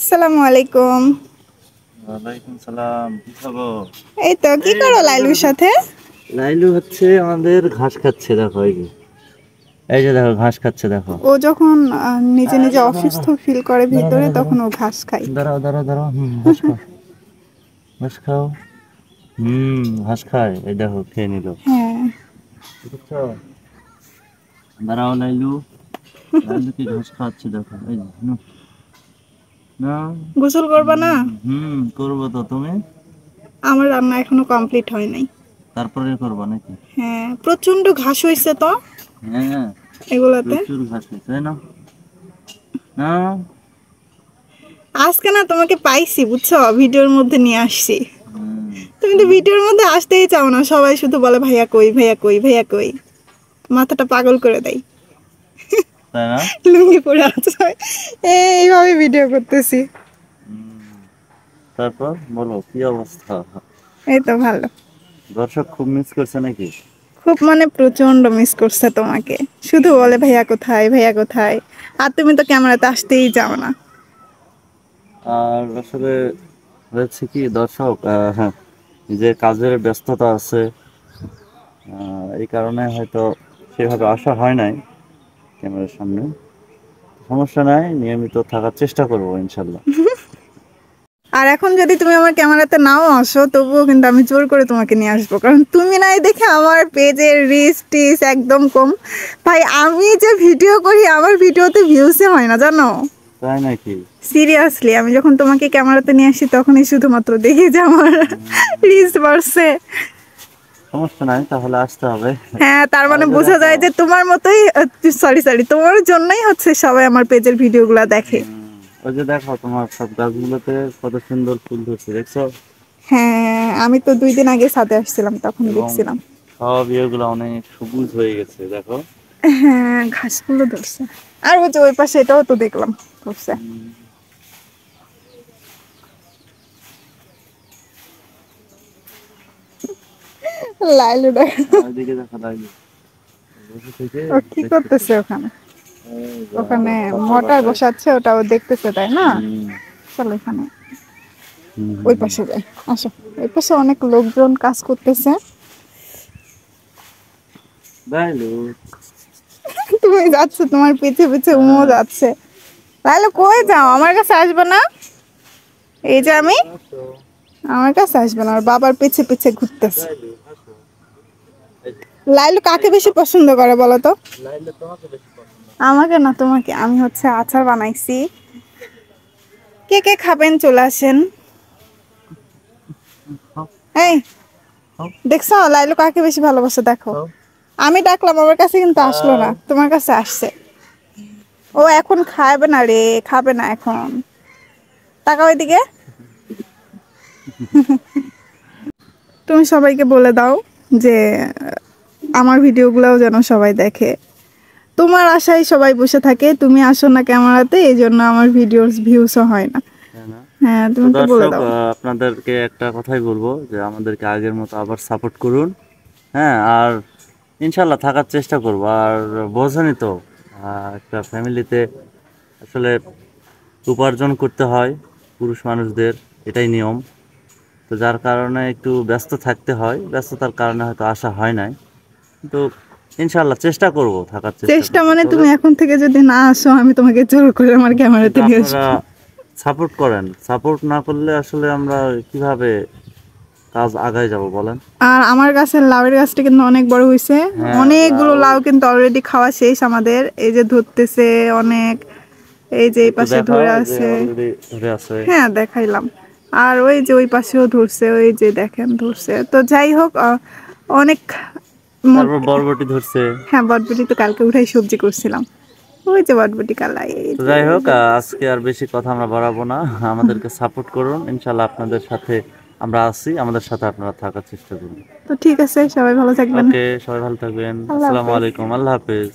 আসসালামু আলাইকুম। ওয়ালাইকুম সালাম। কি খবর? এই তো কি এই করো ধরো লাইলুর ধরো ধরো। সাথে? লাইলু হচ্ছে আমাদের ঘাস খাচ্ছে, দেখো এই যে দেখো ঘাস খাচ্ছে দেখো। ও যখন নিজে নিজে ধরো ধরো অসুস্থ ফিল করে ধরো ভিতরে ধরো ধরো তখন ও ঘাস খায়। দাঁড়াও দাঁড়াও দাঁড়াও, ঘাস খাও, ঘাস খাও। ঘাস খায়, এই দেখো খেয়ে নিল। হ্যাঁ। বুঝছো? দাঁড়াও লাইলু, লাইলু কি ঘাস খাচ্ছে দেখো, এই যে, নাও, নাও। গোসল করবা না? করবো তো, তুমি? আমার রান্না এখনো কমপ্লিট হয় নাই। তারপরে করবো নাকি? হ্যাঁ, প্রচন্ড ঘাস হয়েছে তো হ্যাঁ, এগুলাতে। প্রচুর ঘাস হয়েছে, তাই না? না, আজকে না তোমাকে পাইছি বুঝছো, ভিডিওর মধ্যে নিয়ে আসছি। তুমি তো তাই না? ভিডিওর মধ্যে আসতেই চাও না, সবাই শুধু বলে ভাইয়া কই, ভাইয়া কই, ভাইয়া কই। মাথাটা পাগল করে দেয়। তাই না? লুঙ্গি পরে আছে, এইভাবে ভিডিও করতেছি। তারপর বলো কি অবস্থা? এই তো ভালো। দর্শক খুব মিস করছে নাকি? খুব মানে প্রচন্ড মিস করছে তোমাকে, শুধু বলে ভাইয়া কোথায়, ভাইয়া কোথায়। আর তুমি তো ক্যামেরাতে আসতেই চাও না। আর আসলে হয়েছে কি দর্শক, হ্যাঁ, যে কাজের ব্যস্ততা আছে, এই কারণে হয়তো সেভাবে আসা হয় নাই ক্যামেরার সামনে। সমস্যা নাই, নিয়মিত থাকার চেষ্টা করবো ইনশাল্লাহ। আর এখন যদি তুমি আমার ক্যামেরাতে নাও আসো তবুও কিন্তু আমি জোর করে তোমাকে নিয়ে আসবো, কারণ তুমি নাই দেখে আমার পেজের রিচ টিচ একদম কম। ভাই আমি যে ভিডিও করি আমার ভিডিওতে ভিউসই হয় না জানো। তাই নাকি? সিরিয়াসলি আমি যখন তোমাকে ক্যামেরাতে নিয়ে আসি তখনই শুধুমাত্র দেখি যে আমার রিচ বাড়ছে। সমস্যা নাই, তাহলে আসতে হবে। হ্যাঁ, তার মানে ওই যে বোঝা দেখো, যায় যে তোমার মতোই, সরি সরি, তোমার জন্যই হচ্ছে সবাই আমার পেজের ভিডিওগুলো দেখে। ওই যে দেখো তোমার সব গাছগুলোতে কত সুন্দর ফুল ধরছে, দেখছো? হ্যাঁ, আমি তো 2 দিন আগে ছাদে আসছিলাম তখন এবং দেখছিলাম। সব ইয়েগুলো অনেক সবুজ হয়ে গেছে দেখো। হ্যাঁ, ঘাসগুলো ধরছে। আর ওই যে ওই পাশে এটাও তো দেখলাম ধরছে। উম, লাইলু দেখ, ওইদিকে দেখো লাইলি বসে থেকে ও কি দেখতেছে। করতেছে ওখানে? এই যা, ওখানে পাতার মোটর বাসায়। বসাচ্ছে, ওটাও দেখতেছে তাই না? হুম, চলো এখানে হুম, হুম, ওই হুম। পাশে যাই, আসো। ওই পাশে অনেক লোকজন কাজ করতেছে। লাইলু, তুমি যাচ্ছ, তোমার পিছে পিছে উমো হ্যাঁ, যাচ্ছে। লাইলু কই আসো যাও, আসো, আমার কাছে আসবে না? এই যে আমি, আসো, আমার কাছে আসবে না, আর বাবার পিছে পিছে ঘুরতেছে। লাইলু আসো। এই যে, লাইলু কাকে এই বেশি তো, পছন্দ করে বলো তো? লাইলু তোমাকে বেশি পছন্দ করে। আমাকে না তোমাকে। আমি হচ্ছে আচার বানাইছি, কে কে খাবেন চলে আসেন। খাও, এই খাও, দেখছো লাইলু কাকে বেশি ভালোবাসে দেখো। খাও, আমি ডাকলাম আমার কাছে কিন্তু আসলো না, খাও। তোমার কাছে আসছে। ও এখন খাবে না রে, খাবে না এখন। তাকাও এদিকে। তুমি সবাইকে বলে দাও যে আমার ভিডিওগুলোও যেন সবাই দেখে। তোমার আশায় সবাই বসে থাকে, তুমি আসো না ক্যামেরাতে, এই জন্য আমার ভিডিওর ভিউসও হয় না। তাই না? হ্যাঁ, তো তুমি তো বলে দর্শক, দাও। আপনাদেরকে একটা কথাই বলবো যে আমাদেরকে আগের মতো আবার সাপোর্ট করুন। হ্যাঁ, আর ইনশাল্লাহ থাকার চেষ্টা করব। আর বোঝেনই তো, একটা ফ্যামিলিতে আসলে উপার্জন করতে হয় পুরুষ মানুষদের, এটাই নিয়ম। তো যার কারণে একটু ব্যস্ত থাকতে হয়, ব্যস্ততার কারণে হয়তো আসা হয় নাই, কিন্তু ইনশাল্লাহ চেষ্টা করব, থাকার চেষ্টা চেষ্টা করব। মানে তবে তুমি এখন থেকে যদি না আসো আমি তোমাকে জোর করে আমার কিন্তু ক্যামেরাতে নিয়ে আপনারা আসবো। সাপোর্ট করেন, সাপোর্ট না করলে আসলে আমরা কিভাবে কাজ আগায় যাব বলেন? আর আমার গাছের লাউয়ের গাছটা কিন্তু অনেক বড় হয়েছে। হ্যাঁ, অনেকগুলো লাউ লাউ কিন্তু অলরেডি খাওয়া শেষ আমাদের। এই যে ধরতেছে অনেক, এই যে এই একটু পাশে দেখাও, ধরে এই যে আছে। অলরেডি ধরে আছে। হ্যাঁ দেখাইলাম। আর ওই যে ওই পাশেও ধরছে, ওই যে দেখেন ধরছে। তো যাই হোক, অনেক তারপর বরবটি ধরছে। হ্যাঁ, বটবটি তো কালকে উঠাই সবজি করছিলাম। ওই যে বটবটি কালাই, এই তো যে যাই এই হোক, যে। আজকে আর বেশি কথা আমরা বাড়াবো না। আমাদেরকে সাপোর্ট করুন, ইনশাল্লাহ আপনাদের সাথে আমরা আছি, আমাদের সাথে আপনারা থাকার চেষ্টা করুন। তো ঠিক আছে, সবাই ভালো থাকবেন। ওকে, সবাই ভালো থাকবেন। আল্লাহ আসসালামু হাফেজ। আলাইকুম, আল্লাহ হাফেজ।